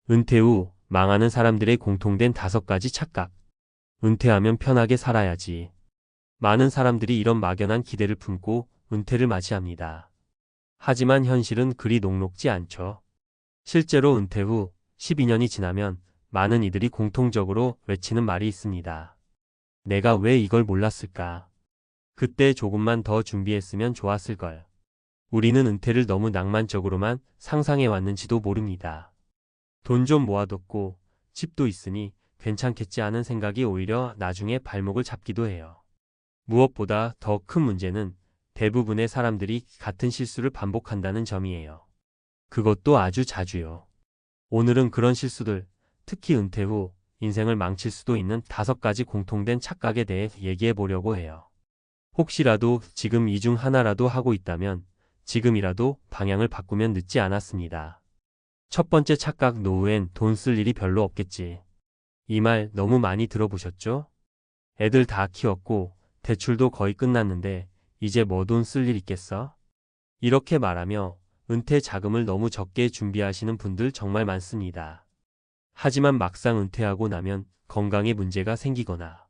은퇴 후 망하는 사람들의 공통된 5가지 착각. 은퇴하면 편하게 살아야지. 많은 사람들이 이런 막연한 기대를 품고 은퇴를 맞이합니다. 하지만 현실은 그리 녹록지 않죠. 실제로 은퇴 후 12년이 지나면 많은 이들이 공통적으로 외치는 말이 있습니다. 내가 왜 이걸 몰랐을까? 그때 조금만 더 준비했으면 좋았을걸. 우리는 은퇴를 너무 낭만적으로만 상상해 왔는지도 모릅니다. 돈 좀 모아뒀고 집도 있으니 괜찮겠지 하는 생각이 오히려 나중에 발목을 잡기도 해요. 무엇보다 더 큰 문제는 대부분의 사람들이 같은 실수를 반복한다는 점이에요. 그것도 아주 자주요. 오늘은 그런 실수들, 특히 은퇴 후 인생을 망칠 수도 있는 5가지 공통된 착각에 대해 얘기해 보려고 해요. 혹시라도 지금 이 중 하나라도 하고 있다면 지금이라도 방향을 바꾸면 늦지 않았습니다. 첫 번째 착각, 노후엔 돈 쓸 일이 별로 없겠지. 이 말 너무 많이 들어보셨죠? 애들 다 키웠고 대출도 거의 끝났는데 이제 뭐 돈 쓸 일 있겠어? 이렇게 말하며 은퇴 자금을 너무 적게 준비하시는 분들 정말 많습니다. 하지만 막상 은퇴하고 나면 건강에 문제가 생기거나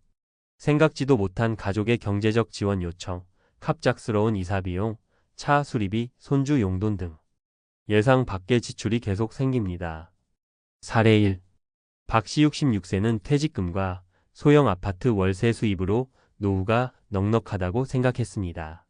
생각지도 못한 가족의 경제적 지원 요청, 갑작스러운 이사 비용, 차 수리비, 손주 용돈 등 예상 밖의 지출이 계속 생깁니다. 사례 1. 박씨 66세는 퇴직금과 소형 아파트 월세 수입으로 노후가 넉넉하다고 생각했습니다.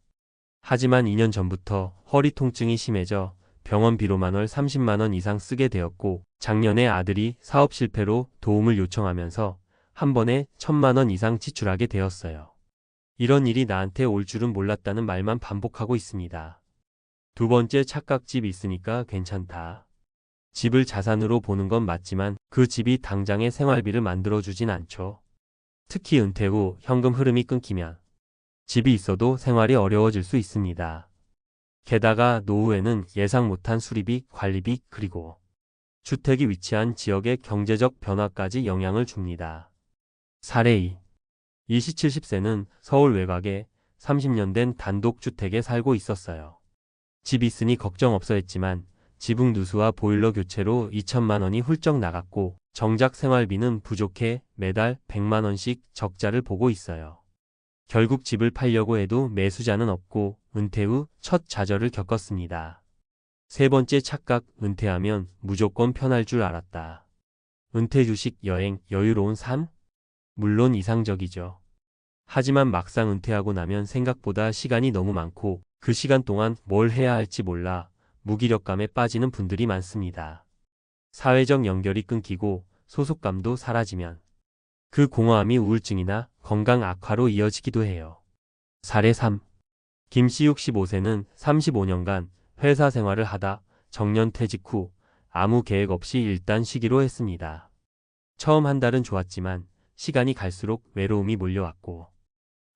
하지만 2년 전부터 허리 통증이 심해져 병원비로만 월 30만 원 이상 쓰게 되었고 작년에 아들이 사업 실패로 도움을 요청하면서 한 번에 1,000만 원 이상 지출하게 되었어요. 이런 일이 나한테 올 줄은 몰랐다는 말만 반복하고 있습니다. 두 번째 착각, 집 있으니까 괜찮다. 집을 자산으로 보는 건 맞지만 그 집이 당장의 생활비를 만들어주진 않죠. 특히 은퇴 후 현금 흐름이 끊기면 집이 있어도 생활이 어려워질 수 있습니다. 게다가 노후에는 예상 못한 수리비, 관리비, 그리고 주택이 위치한 지역의 경제적 변화까지 영향을 줍니다. 사례 2. 이씨 70세는 서울 외곽에 30년 된 단독주택에 살고 있었어요. 집 있으니 걱정 없어 했지만 지붕 누수와 보일러 교체로 2천만 원이 훌쩍 나갔고 정작 생활비는 부족해 매달 100만 원씩 적자를 보고 있어요. 결국 집을 팔려고 해도 매수자는 없고 은퇴 후 첫 좌절을 겪었습니다. 세 번째 착각, 은퇴하면 무조건 편할 줄 알았다. 은퇴 주식, 여행, 여유로운 삶? 물론 이상적이죠. 하지만 막상 은퇴하고 나면 생각보다 시간이 너무 많고 그 시간 동안 뭘 해야 할지 몰라 무기력감에 빠지는 분들이 많습니다. 사회적 연결이 끊기고 소속감도 사라지면 그 공허함이 우울증이나 건강 악화로 이어지기도 해요. 사례 3. 김씨 65세는 35년간 회사 생활을 하다 정년 퇴직 후 아무 계획 없이 일단 쉬기로 했습니다. 처음 한 달은 좋았지만 시간이 갈수록 외로움이 몰려왔고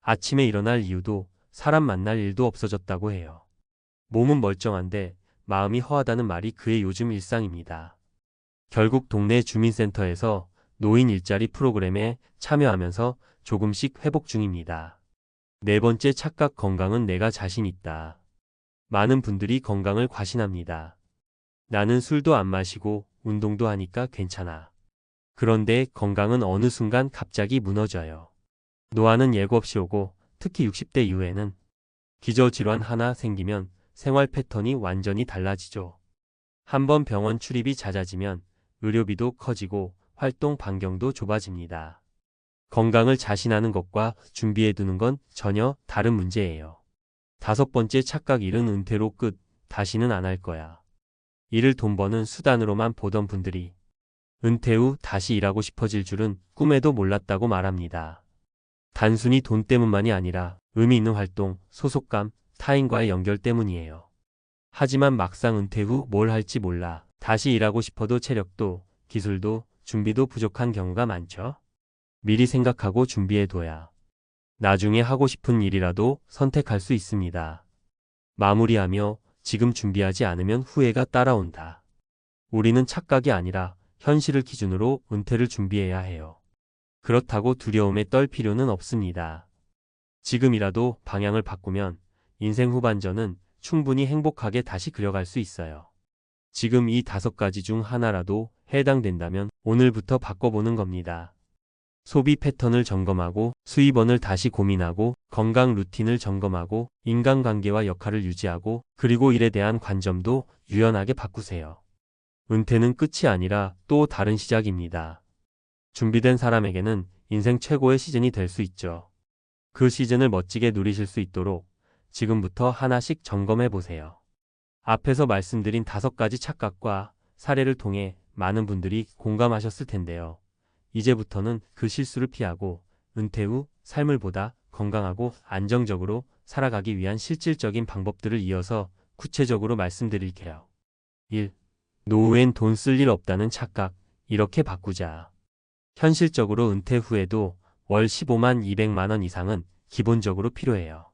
아침에 일어날 이유도 사람 만날 일도 없어졌다고 해요. 몸은 멀쩡한데 마음이 허하다는 말이 그의 요즘 일상입니다. 결국 동네 주민센터에서 노인 일자리 프로그램에 참여하면서 조금씩 회복 중입니다. 네 번째 착각, 건강은 내가 자신 있다. 많은 분들이 건강을 과신합니다. 나는 술도 안 마시고 운동도 하니까 괜찮아. 그런데 건강은 어느 순간 갑자기 무너져요. 노화는 예고 없이 오고 특히 60대 이후에는 기저질환 하나 생기면 생활 패턴이 완전히 달라지죠. 한번 병원 출입이 잦아지면 의료비도 커지고 활동 반경도 좁아집니다. 건강을 자신하는 것과 준비해두는 건 전혀 다른 문제예요. 다섯 번째 착각, 일은 은퇴로 끝, 다시는 안 할 거야. 일을 돈 버는 수단으로만 보던 분들이 은퇴 후 다시 일하고 싶어질 줄은 꿈에도 몰랐다고 말합니다. 단순히 돈 때문만이 아니라 의미 있는 활동, 소속감, 타인과의 연결 때문이에요. 하지만 막상 은퇴 후 뭘 할지 몰라 다시 일하고 싶어도 체력도 기술도 준비도 부족한 경우가 많죠. 미리 생각하고 준비해둬야 나중에 하고 싶은 일이라도 선택할 수 있습니다. 마무리하며 지금 준비하지 않으면 후회가 따라온다. 우리는 착각이 아니라 현실을 기준으로 은퇴를 준비해야 해요. 그렇다고 두려움에 떨 필요는 없습니다. 지금이라도 방향을 바꾸면 인생 후반전은 충분히 행복하게 다시 그려갈 수 있어요. 지금 이 5가지 중 하나라도 해당된다면 오늘부터 바꿔보는 겁니다. 소비 패턴을 점검하고 수입원을 다시 고민하고 건강 루틴을 점검하고 인간관계와 역할을 유지하고 그리고 일에 대한 관점도 유연하게 바꾸세요. 은퇴는 끝이 아니라 또 다른 시작입니다. 준비된 사람에게는 인생 최고의 시즌이 될 수 있죠. 그 시즌을 멋지게 누리실 수 있도록 지금부터 하나씩 점검해 보세요. 앞에서 말씀드린 5가지 착각과 사례를 통해 많은 분들이 공감하셨을 텐데요. 이제부터는 그 실수를 피하고 은퇴 후 삶을 보다 건강하고 안정적으로 살아가기 위한 실질적인 방법들을 이어서 구체적으로 말씀드릴게요. 1. 노후엔 돈 쓸 일 없다는 착각, 이렇게 바꾸자. 현실적으로 은퇴 후에도 월 15만 200만 원 이상은 기본적으로 필요해요.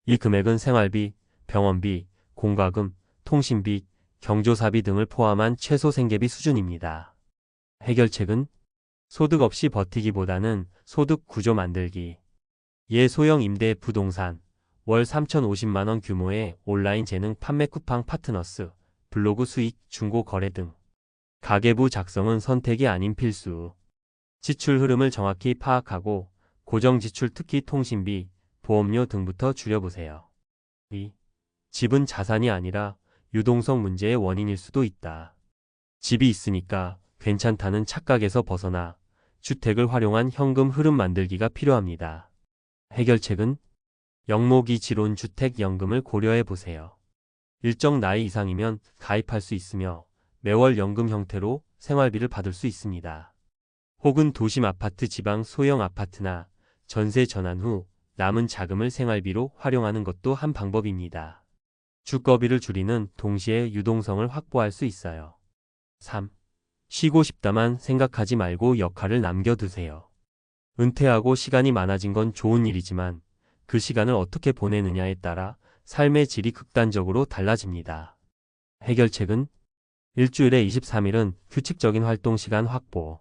이 금액은 생활비, 병원비, 공과금, 통신비, 경조사비 등을 포함한 최소 생계비 수준입니다. 해결책은 소득 없이 버티기보다는 소득 구조 만들기. 예소형 임대 부동산, 월 3,050만 원 규모의 온라인 재능 판매 쿠팡 파트너스, 블로그 수익, 중고 거래 등. 가계부 작성은 선택이 아닌 필수. 지출 흐름을 정확히 파악하고 고정 지출 특히 통신비, 보험료 등부터 줄여보세요. 2. 집은 자산이 아니라 유동성 문제의 원인일 수도 있다. 집이 있으니까 괜찮다는 착각에서 벗어나 주택을 활용한 현금 흐름 만들기가 필요합니다. 해결책은 영목이지론 주택연금을 고려해 보세요. 일정 나이 이상이면 가입할 수 있으며 매월 연금 형태로 생활비를 받을 수 있습니다. 혹은 도심 아파트 지방 소형 아파트나 전세 전환 후 남은 자금을 생활비로 활용하는 것도 한 방법입니다. 주거비를 줄이는 동시에 유동성을 확보할 수 있어요. 3. 쉬고 싶다만 생각하지 말고 역할을 남겨두세요. 은퇴하고 시간이 많아진 건 좋은 일이지만 그 시간을 어떻게 보내느냐에 따라 삶의 질이 극단적으로 달라집니다. 해결책은 일주일에 23일은 규칙적인 활동 시간 확보.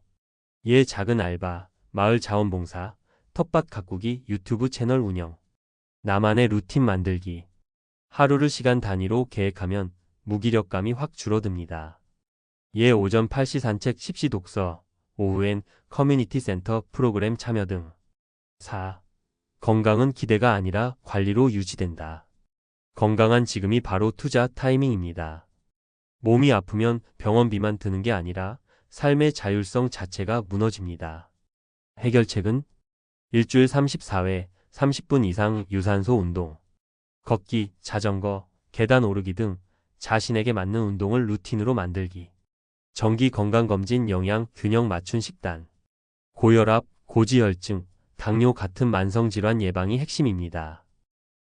작은 알바, 마을 자원봉사, 텃밭 가꾸기, 유튜브 채널 운영. 나만의 루틴 만들기. 하루를 시간 단위로 계획하면 무기력감이 확 줄어듭니다. 오전 8시 산책 10시 독서, 오후엔 커뮤니티 센터 프로그램 참여 등. 4. 건강은 기대가 아니라 관리로 유지된다. 건강한 지금이 바로 투자 타이밍입니다. 몸이 아프면 병원비만 드는 게 아니라 삶의 자율성 자체가 무너집니다. 해결책은 일주일 34회 30분 이상 유산소 운동, 걷기, 자전거, 계단 오르기 등 자신에게 맞는 운동을 루틴으로 만들기. 정기 건강검진 영양 균형 맞춘 식단. 고혈압, 고지혈증, 당뇨 같은 만성질환 예방이 핵심입니다.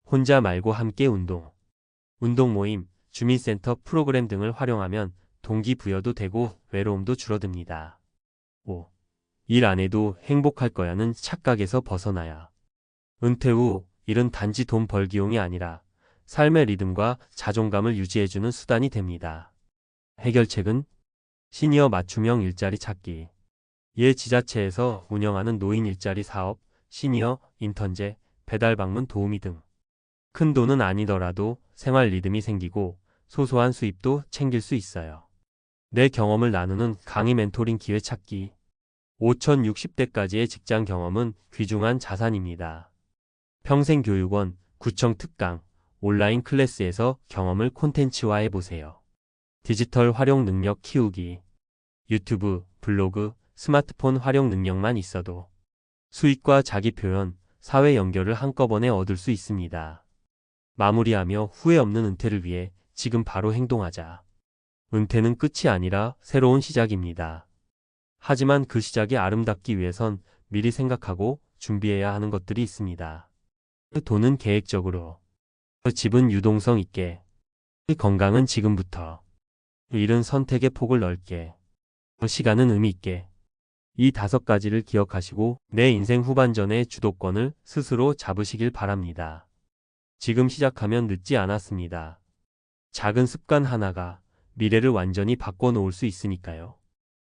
혼자 말고 함께 운동. 운동 모임, 주민센터 프로그램 등을 활용하면 동기부여도 되고 외로움도 줄어듭니다. 5. 일 안 해도 행복할 거야는 착각에서 벗어나야. 은퇴 후 일은 단지 돈 벌기용이 아니라 삶의 리듬과 자존감을 유지해주는 수단이 됩니다. 해결책은 시니어 맞춤형 일자리 찾기. 지자체에서 운영하는 노인 일자리 사업, 시니어, 인턴제, 배달 방문 도우미 등. 큰 돈은 아니더라도 생활 리듬이 생기고 소소한 수입도 챙길 수 있어요. 내 경험을 나누는 강의 멘토링 기회 찾기. 5060대까지의 직장 경험은 귀중한 자산입니다. 평생교육원, 구청 특강, 온라인 클래스에서 경험을 콘텐츠화해 보세요. 디지털 활용 능력 키우기. 유튜브, 블로그, 스마트폰 활용 능력만 있어도 수익과 자기 표현, 사회 연결을 한꺼번에 얻을 수 있습니다. 마무리하며 후회 없는 은퇴를 위해 지금 바로 행동하자. 은퇴는 끝이 아니라 새로운 시작입니다. 하지만 그 시작이 아름답기 위해선 미리 생각하고 준비해야 하는 것들이 있습니다. 돈은 계획적으로, 집은 유동성 있게, 건강은 지금부터, 일은 선택의 폭을 넓게, 시간은 의미 있게. 이 5가지를 기억하시고 내 인생 후반전의 주도권을 스스로 잡으시길 바랍니다. 지금 시작하면 늦지 않았습니다. 작은 습관 하나가 미래를 완전히 바꿔놓을 수 있으니까요.